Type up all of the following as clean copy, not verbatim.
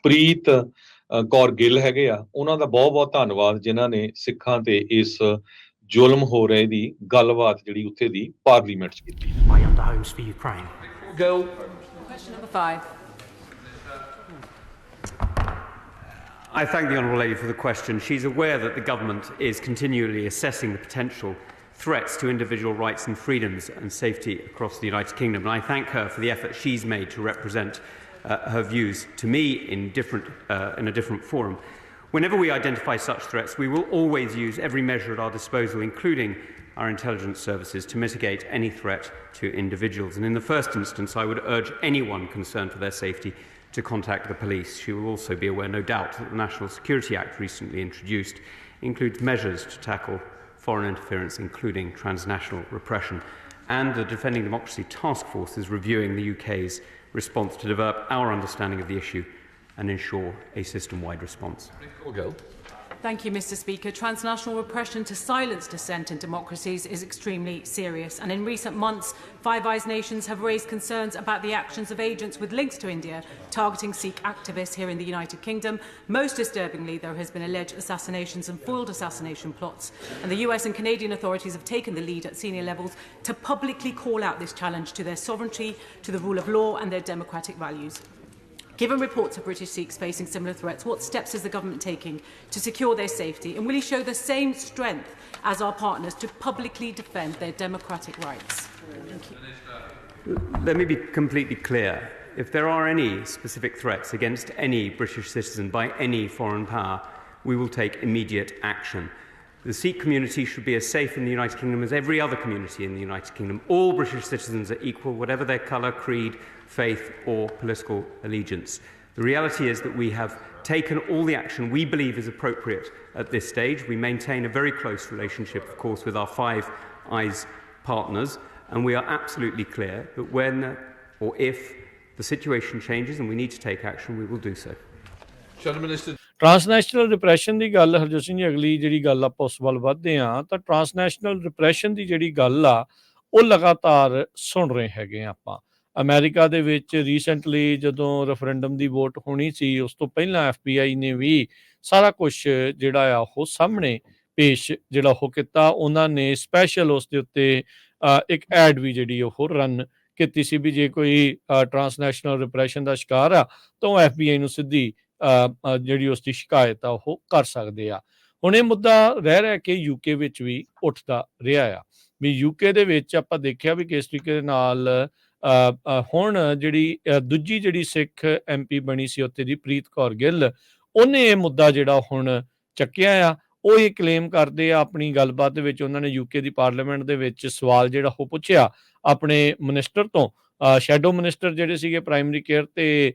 ਪ੍ਰੀਤ ਕੌਰ ਗਿੱਲ ਹੈਗੇ ਆ, ਉਹਨਾਂ ਦਾ ਬਹੁਤ ਧੰਨਵਾਦ ਜਿਨ੍ਹਾਂ ਨੇ ਸਿੱਖਾਂ ਤੇ ਇਸ ਜ਼ੁਲਮ ਹੋ ਰਹੇ ਦੀ ਗੱਲਬਾਤ ਜਿਹੜੀ ਉੱਥੇ ਦੀ ਪਾਰਲੀਮੈਂਟ 'ਚ ਕੀਤੀ। Question number 5. I thank the Honourable Lady for the question. She's aware that the government is continually assessing the potential threats to individual rights and freedoms and safety across the United Kingdom, and I thank her for the effort she's made to represent her views to me in a different forum. Whenever we identify such threats, we will always use every measure at our disposal, including our intelligence services, to mitigate any threat to individuals. And in the first instance, I would urge anyone concerned for their safety to contact the police. She will also be aware, no doubt, that the National Security Act recently introduced includes measures to tackle foreign interference, including transnational repression. And the Defending Democracy Task Force is reviewing the UK's response to develop our understanding of the issue and ensure a system-wide response. Thank you, Mr. Speaker. Transnational repression to silence dissent in democracies is extremely serious. And in recent months, Five Eyes nations have raised concerns about the actions of agents with links to India targeting Sikh activists here in the United Kingdom. Most disturbingly, there has been alleged assassinations and foiled assassination plots. And the US and Canadian authorities have taken the lead at senior levels to publicly call out this challenge to their sovereignty, to the rule of law and their democratic values. Given reports of British Sikhs facing similar threats, what steps is the government taking to secure their safety? And will he show the same strength as our partners to publicly defend their democratic rights? Thank you. Let me be completely clear. If there are any specific threats against any British citizen by any foreign power, we will take immediate action. The Sikh community should be as safe in the United Kingdom as every other community in the United Kingdom. All British citizens are equal, whatever their colour, creed, faith or political allegiance. The reality is that we have taken all the action we believe is appropriate at this stage. We maintain a very close relationship, of course, with our Five Eyes partners, and we are absolutely clear that when or if the situation changes and we need to take action, we will do so. Transnational repression ਦੀ ਗੱਲ ਹਰਜੋਤ ਸਿੰਘ ਜੀ, ਅਗਲੀ ਜਿਹੜੀ ਗੱਲ ਆਪਾਂ ਉਸ ਵੱਲ ਵੱਧਦੇ ਹਾਂ ਤਾਂ ਟਰਾਂਸਨੈਸ਼ਨਲ ਰਿਪਰੈਸ਼ਨ ਦੀ ਜਿਹੜੀ ਗੱਲ ਆ ਉਹ ਲਗਾਤਾਰ ਸੁਣ ਰਹੇ ਹੈਗੇ ਆਪਾਂ। ਅਮਰੀਕਾ ਦੇ ਵਿੱਚ ਰੀਸੈਂਟਲੀ ਜਦੋਂ ਰੈਫਰੈਂਡਮ ਦੀ ਵੋਟ ਹੋਣੀ ਸੀ, ਉਸ ਤੋਂ ਪਹਿਲਾਂ FBI ਨੇ ਵੀ ਸਾਰਾ ਕੁਛ ਜਿਹੜਾ ਆ ਉਹ ਸਾਹਮਣੇ ਪੇਸ਼ ਜਿਹੜਾ ਉਹ ਕੀਤਾ। ਉਹਨਾਂ ਨੇ ਸਪੈਸ਼ਲ ਉਸ ਦੇ ਉੱਤੇ ਇੱਕ ਐਡ ਵੀ ਜਿਹੜੀ ਉਹ ਰਨ ਕੀਤੀ ਸੀ ਵੀ ਜੇ ਕੋਈ ਟਰਾਂਸਨੈਸ਼ਨਲ ਰਿਪਰੈਸ਼ਨ ਦਾ ਸ਼ਿਕਾਰ ਆ ਤਾਂ ਉਹ FBI ਨੂੰ ਸਿੱਧੀ ਜਿਹੜੀ ਉਸ ਦੀ ਸ਼ਿਕਾਇਤ ਆ ਉਹ ਕਰ ਸਕਦੇ ਆ। ਹੁਣ ਇਹ ਮੁੱਦਾ ਰਹਿ ਕੇ UK ਵਿੱਚ ਵੀ ਉੱਠਦਾ ਰਿਹਾ ਆ ਵੀ UK ਦੇ ਵਿੱਚ ਆਪਾਂ ਦੇਖਿਆ ਵੀ ਕਿਸ ਤਰੀਕੇ ਦੇ ਨਾਲ ਹੁਣ ਜਿਹੜੀ ਦੂਜੀ ਜਿਹੜੀ ਸਿੱਖ MP ਬਣੀ ਸੀ ਉੱਥੇ ਦੀ ਪ੍ਰੀਤ ਕੌਰ ਗਿੱਲ, ਉਹਨੇ ਇਹ ਮੁੱਦਾ ਜਿਹੜਾ ਹੁਣ ਚੱਕਿਆ ਆ। ਉਹ ਇਹ ਕਲੇਮ ਕਰਦੇ ਆ ਆਪਣੀ ਗੱਲਬਾਤ ਦੇ ਵਿੱਚ। ਉਹਨਾਂ ਨੇ UK ਦੀ ਪਾਰਲੀਮੈਂਟ ਦੇ ਵਿੱਚ ਸਵਾਲ ਜਿਹੜਾ ਉਹ ਪੁੱਛਿਆ ਆਪਣੇ ਮਿਨਿਸਟਰ ਤੋਂ, ਸ਼ੈਡੋ ਮਿਨਿਸਟਰ ਜਿਹੜੇ ਸੀਗੇ ਪ੍ਰਾਇਮਰੀ ਕੇਅਰ ਤੇ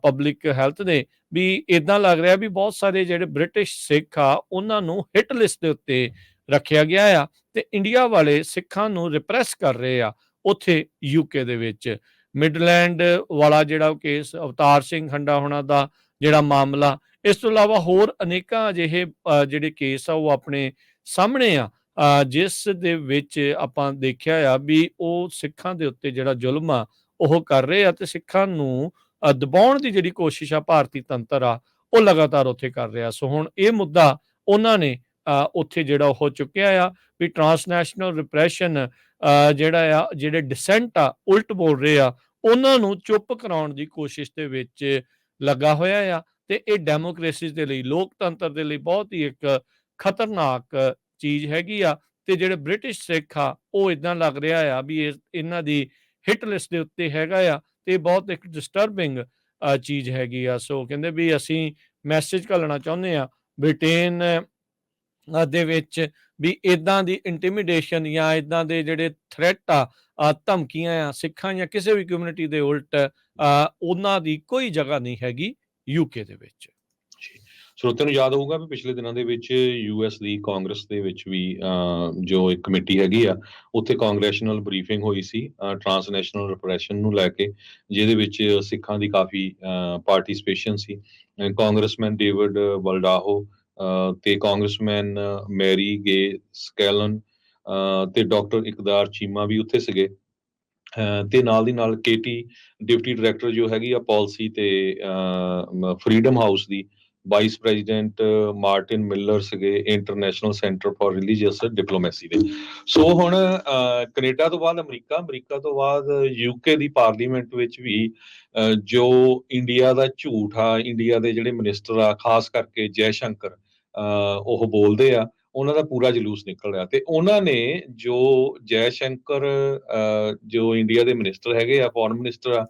ਪਬਲਿਕ ਹੈਲਥ ਦੇ, ਵੀ ਇੱਦਾਂ ਲੱਗ ਰਿਹਾ ਵੀ ਬਹੁਤ ਸਾਰੇ ਜਿਹੜੇ ਬ੍ਰਿਟਿਸ਼ ਸਿੱਖ ਆ ਉਹਨਾਂ ਨੂੰ ਹਿੱਟ ਲਿਸਟ ਦੇ ਉੱਤੇ ਰੱਖਿਆ ਗਿਆ ਆ ਤੇ ਇੰਡੀਆ ਵਾਲੇ ਸਿੱਖਾਂ ਨੂੰ ਰਿਪਰੈਸ ਕਰ ਰਹੇ ਆ ਉੱਥੇ UK ਦੇ ਵਿੱਚ। ਮਿਡਲੈਂਡ ਵਾਲਾ ਜਿਹੜਾ ਕੇਸ, ਅਵਤਾਰ ਸਿੰਘ ਹੰਡਾ ਹੋਣਾ ਦਾ ਜਿਹੜਾ ਮਾਮਲਾ, ਇਸ ਤੋਂ ਇਲਾਵਾ ਹੋਰ ਅਨੇਕਾਂ ਅਜਿਹੇ ਜਿਹੜੇ ਕੇਸ ਆ ਉਹ ਆਪਣੇ ਸਾਹਮਣੇ ਆ ਜਿਸ ਦੇ ਵਿੱਚ ਆਪਾਂ ਦੇਖਿਆ ਆ ਵੀ ਉਹ ਸਿੱਖਾਂ ਦੇ ਉੱਤੇ ਜਿਹੜਾ ਜ਼ੁਲਮ ਆ ਉਹ ਕਰ ਰਹੇ ਆ ਤੇ ਸਿੱਖਾਂ ਨੂੰ ਦਬਾਉਣ ਦੀ ਜਿਹੜੀ ਕੋਸ਼ਿਸ਼ ਆ ਭਾਰਤੀ ਤੰਤਰ ਆ ਉਹ ਲਗਾਤਾਰ ਉੱਥੇ ਕਰ ਰਿਹਾ। ਸੋ ਹੁਣ ਇਹ ਮੁੱਦਾ ਉਹਨਾਂ ਨੇ ਉੱਥੇ ਜਿਹੜਾ ਉਹ ਚੁੱਕਿਆ ਆ ਵੀ ਟਰਾਂਸਨੈਸ਼ਨਲ ਰਿਪਰੈਸ਼ਨ ਜਿਹੜਾ ਆ ਜਿਹੜੇ ਡਿਸੈਂਟ ਆ ਉਲਟ ਬੋਲ ਰਹੇ ਆ ਉਹਨਾਂ ਨੂੰ ਚੁੱਪ ਕਰਾਉਣ ਦੀ ਕੋਸ਼ਿਸ਼ ਦੇ ਵਿੱਚ ਲੱਗਾ ਹੋਇਆ ਆ ਤੇ ਇਹ ਡੈਮੋਕ੍ਰੇਸੀ ਦੇ ਲਈ, ਲੋਕਤੰਤਰ ਦੇ ਲਈ ਬਹੁਤ ਹੀ ਇੱਕ ਖਤਰਨਾਕ ਚੀਜ਼ ਹੈਗੀ ਆ। ਤੇ ਜਿਹੜੇ ਬ੍ਰਿਟਿਸ਼ ਸਿੱਖ ਆ ਉਹ ਇੱਦਾਂ ਲੱਗ ਰਿਹਾ ਆ ਵੀ ਇਹਨਾਂ ਦੀ ਹਿੱਟ ਲਿਸਟ ਦੇ ਉੱਤੇ ਹੈਗਾ ਆ ਤੇ ਬਹੁਤ ਇੱਕ ਡਿਸਟਰਬਿੰਗ ਚੀਜ਼ ਹੈਗੀ ਆ। ਸੋ ਕਹਿੰਦੇ ਵੀ ਅਸੀਂ ਮੈਸੇਜ ਘੱਲਣਾ ਚਾਹੁੰਦੇ ਆ ਬ੍ਰਿਟੇਨ ਦੇ ਵਿੱਚ ਵੀ ਇੱਦਾਂ ਦੀ ਇੰਟੀਮੀਡੇਸ਼ਨ ਜਾਂ ਇੱਦਾਂ ਦੇ ਜਿਹੜੇ ਥ੍ਰੈਟ ਆ ਧਮਕੀਆਂ ਆ ਸਿੱਖਾਂ ਜਾਂ ਕਿਸੇ ਵੀ ਕਮਿਊਨਿਟੀ ਦੇ ਉਲਟ ਉਹਨਾਂ ਦੀ ਕੋਈ ਜਗ੍ਹਾ ਨਹੀਂ ਹੈਗੀ UK ਦੇ ਵਿੱਚ। ਸਰੋਤਿਆਂ ਨੂੰ ਯਾਦ ਹੋਊਗਾ ਵੀ ਪਿਛਲੇ ਦਿਨਾਂ ਦੇ ਵਿੱਚ US ਦੀ ਕਾਂਗਰਸ ਦੇ ਵਿੱਚ ਵੀ ਜੋ ਇੱਕ ਕਮੇਟੀ ਹੈਗੀ ਆ ਉੱਥੇ ਕਾਂਗਰੈਸ਼ਨਲ ਬਰੀਫਿੰਗ ਹੋਈ ਸੀ ਟਰਾਂਸਨੈਸ਼ਨਲ ਰਿਪਰੈਸ਼ਨ ਨੂੰ ਲੈ ਕੇ, ਜਿਹਦੇ ਵਿੱਚ ਸਿੱਖਾਂ ਦੀ ਕਾਫੀ ਪਾਰਟੀਸਪੇਸ਼ਨ ਸੀ। ਕਾਂਗਰਸਮੈਨ ਡੇਵਿਡ ਵਲਡਾਹੋ ਤੇ ਕਾਂਗਰਸਮੈਨ ਮੈਰੀ ਗੇ ਸਕੈਲਨ ਤੇ ਡਾਕਟਰ ਇਕਦਾਰ ਚੀਮਾ ਵੀ ਉੱਥੇ ਸੀਗੇ। ਤੇ ਨਾਲ ਦੀ ਨਾਲ KT ਡਿਪਟੀ ਡਾਇਰੈਕਟਰ ਜੋ ਹੈਗੀ ਆ ਪਾਲਿਸੀ ਤੇ ਫਰੀडम ਹਾਊਸ ਦੀ ਵਾਈਸ ਪ੍ਰੈਜ਼ੀਡੈਂਟ ਮਾਰਟਿਨ ਮਿਲਰ ਸੀਗੇ international centre for religious diplomacy ਦੇ। ਸੋ ਹੁਣ ਕੈਨੇਡਾ ਤੋਂ ਬਾਅਦ ਅਮਰੀਕਾ ਤੋਂ ਬਾਅਦ UK ਦੀ ਪਾਰਲੀਮੈਂਟ ਵਿੱਚ ਵੀ ਜੋ ਇੰਡੀਆ ਦਾ ਝੂਠ ਆ, ਇੰਡੀਆ ਦੇ ਜਿਹੜੇ ਮਿਨਿਸਟਰ ਆ, ਖਾਸ ਕਰਕੇ ਜੈ ਸ਼ੰਕਰ ਉਹ ਬੋਲਦੇ ਆ, ਉਹਨਾਂ ਦਾ ਪੂਰਾ ਜਲੂਸ ਨਿਕਲ ਰਿਹਾ। ਤੇ ਉਹਨਾਂ ਨੇ ਜੋ ਜੈ ਸ਼ੰਕਰ ਜੋ ਇੰਡੀਆ ਦੇ ਮਿਨਿਸਟਰ ਹੈਗੇ ਆ, ਫੋਰਨ ਮਿਨਿਸਟਰ ਆ,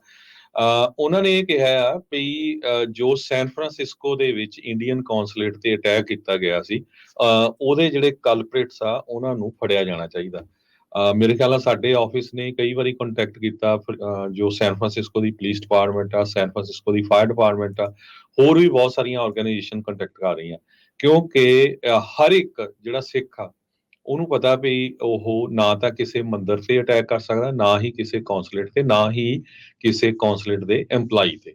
ਉਹਨਾਂ ਨੇ ਇਹ ਕਿਹਾ ਆ ਵੀ ਜੋ ਸੈਨ ਫਰਾਂਸਿਸਕੋ ਦੇ ਵਿੱਚ ਇੰਡੀਅਨ ਕੌਂਸਲੇਟ ਤੇ ਅਟੈਕ ਕੀਤਾ ਗਿਆ ਸੀ, ਉਹਦੇ ਜਿਹੜੇ ਕਲਪ੍ਰਿਟਸ ਆ ਉਹਨਾਂ ਨੂੰ ਫੜਿਆ ਜਾਣਾ ਚਾਹੀਦਾ। ਮੇਰੇ ਖਿਆਲ ਨਾਲ ਸਾਡੇ ਆਫਿਸ ਨੇ ਕਈ ਵਾਰੀ ਕੰਟੈਕਟ ਕੀਤਾ ਜੋ ਸੈਨ ਫਰਾਂਸਿਸਕੋ ਦੀ ਪੁਲਿਸ ਡਿਪਾਰਟਮੈਂਟ ਆ, ਸੈਨ ਫਰਾਂਸਿਸਕੋ ਦੀ ਫਾਇਰ ਡਿਪਾਰਟਮੈਂਟ ਆ, ਹੋਰ ਵੀ ਬਹੁਤ ਸਾਰੀਆਂ ਆਰਗੇਨਾਈਜੇਸ਼ਨ ਕੰਟੈਕਟ ਕਰ ਰਹੀਆਂ, ਕਿਉਂਕਿ ਹਰ ਇੱਕ ਜਿਹੜਾ ਸਿੱਖ ਆ ਉਹਨੂੰ ਪਤਾ ਵੀ ਉਹ ਨਾ ਤਾਂ ਕਿਸੇ ਮੰਦਿਰ ਤੇ ਅਟੈਕ ਕਰ ਸਕਦਾ, ਨਾ ਹੀ ਕਿਸੇ ਕੌਂਸਲੇਟ ਤੇ, ਨਾ ਹੀ ਕਿਸੇ ਕੌਂਸਲੇਟ ਦੇ EMPLOYE ਤੇ,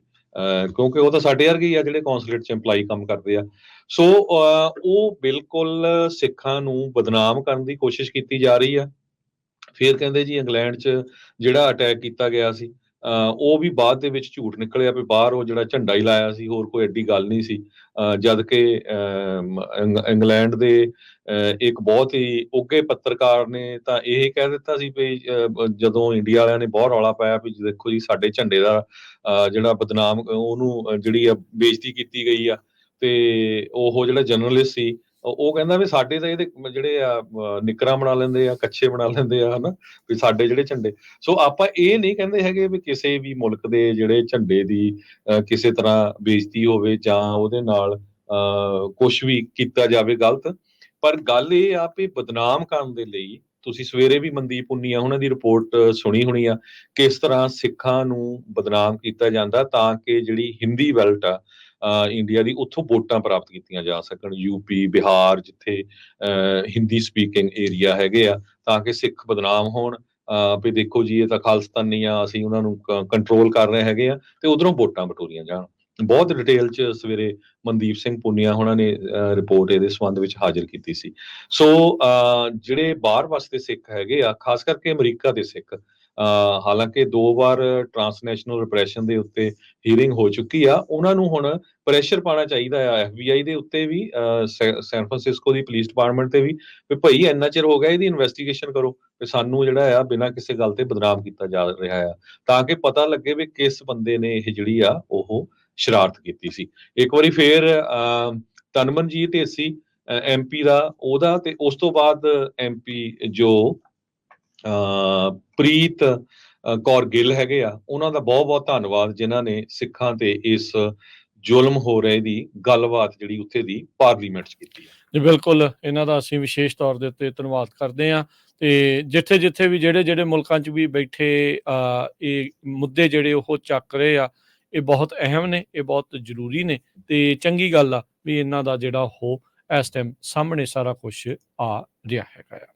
ਕਿਉਂਕਿ ਉਹ ਤਾਂ ਸਾਡੇ ਵਰਗੇ ਹੀ ਆ ਜਿਹੜੇ ਕੌਂਸਲੇਟ 'ਚ EMPLOYE ਕੰਮ ਕਰਦੇ ਆ। ਸੋ ਉਹ ਬਿਲਕੁਲ ਸਿੱਖਾਂ ਨੂੰ ਬਦਨਾਮ ਕਰਨ ਦੀ ਕੋਸ਼ਿਸ਼ ਕੀਤੀ ਜਾ ਰਹੀ ਆ। ਫਿਰ ਕਹਿੰਦੇ ਜੀ ਇੰਗਲੈਂਡ 'ਚ ਜਿਹੜਾ ਅਟੈਕ ਕੀਤਾ ਗਿਆ ਸੀ ਉਹ ਵੀ ਬਾਅਦ ਦੇ ਵਿੱਚ ਝੂਠ ਨਿਕਲਿਆ ਵੀ ਬਾਹਰ ਉਹ ਜਿਹੜਾ ਝੰਡਾ ਹੀ ਲਾਇਆ ਸੀ, ਹੋਰ ਕੋਈ ਐਡੀ ਗੱਲ ਨਹੀਂ ਸੀ। ਜਦ ਕਿ ਇੰਗਲੈਂਡ ਦੇ ਇੱਕ ਬਹੁਤ ਹੀ ਉੱਘੇ ਪੱਤਰਕਾਰ ਨੇ ਤਾਂ ਇਹ ਕਹਿ ਦਿੱਤਾ ਸੀ ਵੀ ਜਦੋਂ ਇੰਡੀਆ ਵਾਲਿਆਂ ਨੇ ਬਹੁਤ ਰੌਲਾ ਪਾਇਆ ਵੀ ਦੇਖੋ ਜੀ ਸਾਡੇ ਝੰਡੇ ਦਾ ਜਿਹੜਾ ਬਦਨਾਮ ਉਹਨੂੰ ਜਿਹੜੀ ਆ ਬੇਇੱਜ਼ਤੀ ਕੀਤੀ ਗਈ ਆ, ਤੇ ਉਹ ਜਿਹੜਾ ਜਰਨਲਿਸਟ ਸੀ ਉਹ ਕਹਿੰਦਾ ਵੀ ਸਾਡੇ ਤਾਂ ਇਹਦੇ ਜਿਹੜੇ ਆ ਨਿੱਕਰਾਂ ਬਣਾ ਲੈਂਦੇ ਆ, ਕੱਛੇ ਬਣਾ ਲੈਂਦੇ ਆ, ਹਨਾ, ਵੀ ਸਾਡੇ ਜਿਹੜੇ ਝੰਡੇ। ਸੋ ਆਪਾਂ ਇਹ ਨਹੀਂ ਕਹਿੰਦੇ ਹੈਗੇ ਵੀ ਕਿਸੇ ਵੀ ਮੁਲਕ ਦੇ ਜਿਹੜੇ ਝੰਡੇ ਦੀ ਕਿਸੇ ਤਰ੍ਹਾਂ ਬੇਇੱਜ਼ਤੀ ਹੋਵੇ ਜਾਂ ਉਹਦੇ ਨਾਲ ਕੁਛ ਵੀ ਕੀਤਾ ਜਾਵੇ ਗਲਤ, ਪਰ ਗੱਲ ਇਹ ਆ ਵੀ ਬਦਨਾਮ ਕਰਨ ਦੇ ਲਈ ਤੁਸੀਂ ਸਵੇਰੇ ਵੀ ਮਨਦੀਪ ਪੁੰਨੀਆ ਉਹਨਾਂ ਦੀ ਰਿਪੋਰਟ ਸੁਣੀ ਹੋਣੀ ਆ, ਕਿਸ ਤਰ੍ਹਾਂ ਸਿੱਖਾਂ ਨੂੰ ਬਦਨਾਮ ਕੀਤਾ ਜਾਂਦਾ ਤਾਂ ਕਿ ਜਿਹੜੀ ਹਿੰਦੀ ਬੈਲਟ ਆ ਇੰਡੀਆ ਦੀ ਉੱਥੋਂ ਵੋਟਾਂ ਪ੍ਰਾਪਤ ਕੀਤੀਆਂ ਜਾ ਸਕਣ, UP ਬਿਹਾਰ ਜਿੱਥੇ ਹਿੰਦੀ ਸਪੀਕਿੰਗ ਏਰੀਆ ਹੈਗੇ ਆ, ਤਾਂ ਕਿ ਸਿੱਖ ਬਦਨਾਮ ਹੋਣ ਵੀ ਦੇਖੋ ਜੀ ਇਹ ਤਾਂ ਖਾਲਿਸਤਾਨੀ ਆ, ਅਸੀਂ ਉਹਨਾਂ ਨੂੰ ਕੰਟਰੋਲ ਕਰ ਰਹੇ ਹੈਗੇ ਆ, ਤੇ ਉਧਰੋਂ ਵੋਟਾਂ ਬਟੋਰੀਆਂ ਜਾਣ। ਬਹੁਤ ਡਿਟੇਲ 'ਚ ਸਵੇਰੇ ਮਨਦੀਪ ਸਿੰਘ ਪੁੰਨੀਆ ਉਹਨਾਂ ਨੇ ਰਿਪੋਰਟ ਇਹਦੇ ਸੰਬੰਧ ਵਿੱਚ ਹਾਜ਼ਰ ਕੀਤੀ ਸੀ। ਸੋ ਜਿਹੜੇ ਬਾਹਰ ਵਸਦੇ ਸਿੱਖ ਹੈਗੇ ਆ, ਖਾਸ ਕਰਕੇ ਅਮਰੀਕਾ ਦੇ ਸਿੱਖ, ਹਾਲਾਂਕਿ 2 ਵਾਰ ਟਰਾਂਸਨੈਸ਼ਨਲ ਰਿਪਰੈਸ਼ਨ ਦੇ ਉੱਤੇ ਹੀਅਰਿੰਗ ਹੋ ਚੁੱਕੀ ਆ, ਉਹਨਾਂ ਨੂੰ ਹੁਣ ਪ੍ਰੈਸ਼ਰ ਪਾਉਣਾ ਚਾਹੀਦਾ ਆ FBI ਦੇ ਉੱਤੇ ਵੀ, ਸੈਨ ਫਰਾਂਸਿਸਕੋ ਦੀ ਪੁਲਿਸ ਡਿਪਾਰਟਮੈਂਟ ਤੇ ਵੀ ਭਾਈ ਇੰਨਾ ਚਿਰ ਹੋ ਗਿਆ, ਇਹਦੀ ਇਨਵੈਸਟੀਗੇਸ਼ਨ ਕਰੋ ਵੀ ਸਾਨੂੰ ਜਿਹੜਾ ਆ ਬਿਨਾਂ ਕਿਸੇ ਗੱਲ ਤੇ ਬਦਨਾਮ ਕੀਤਾ ਜਾ ਰਿਹਾ ਆ, ਤਾਂ ਕਿ ਪਤਾ ਲੱਗੇ ਵੀ ਕਿਸ ਬੰਦੇ ਨੇ ਇਹ ਜਿਹੜੀ ਆ ਉਹ ਸ਼ਰਾਰਤ ਕੀਤੀ ਸੀ। ਇੱਕ ਵਾਰੀ ਫੇਰ ਤਨਮਨਜੀਤ ਢੇਸੀ MP ਦਾ ਉਹਦਾ, ਤੇ ਉਸ ਤੋਂ ਬਾਅਦ MP ਜੋ ਪ੍ਰੀਤ ਕੌਰ ਗਿੱਲ ਹੈਗੇ ਆ, ਉਹਨਾਂ ਦਾ ਬਹੁਤ ਬਹੁਤ ਧੰਨਵਾਦ ਜਿਨ੍ਹਾਂ ਨੇ ਸਿੱਖਾਂ ਤੇ ਇਸ ਜ਼ੁਲਮ ਹੋ ਰਹੇ ਦੀ ਗੱਲਬਾਤ ਜਿਹੜੀ ਉੱਥੇ ਦੀ ਪਾਰਲੀਮੈਂਟ 'ਚ ਕੀਤੀ ਹੈ। ਜੀ ਬਿਲਕੁਲ, ਇਹਨਾਂ ਦਾ ਅਸੀਂ ਵਿਸ਼ੇਸ਼ ਤੌਰ ਦੇ ਉੱਤੇ ਧੰਨਵਾਦ ਕਰਦੇ ਹਾਂ। ਤੇ ਜਿੱਥੇ ਵੀ ਜਿਹੜੇ ਮੁਲਕਾਂ 'ਚ ਵੀ ਬੈਠੇ ਇਹ ਮੁੱਦੇ ਜਿਹੜੇ ਉਹ ਚੱਕ ਰਹੇ ਆ, ਇਹ ਬਹੁਤ ਅਹਿਮ ਨੇ, ਇਹ ਬਹੁਤ ਜ਼ਰੂਰੀ ਨੇ, ਤੇ ਚੰਗੀ ਗੱਲ ਆ ਵੀ ਇਹਨਾਂ ਦਾ ਜਿਹੜਾ ਉਹ ਇਸ ਟਾਈਮ ਸਾਹਮਣੇ ਸਾਰਾ ਕੁਛ ਆ ਰਿਹਾ ਹੈਗਾ ਆ।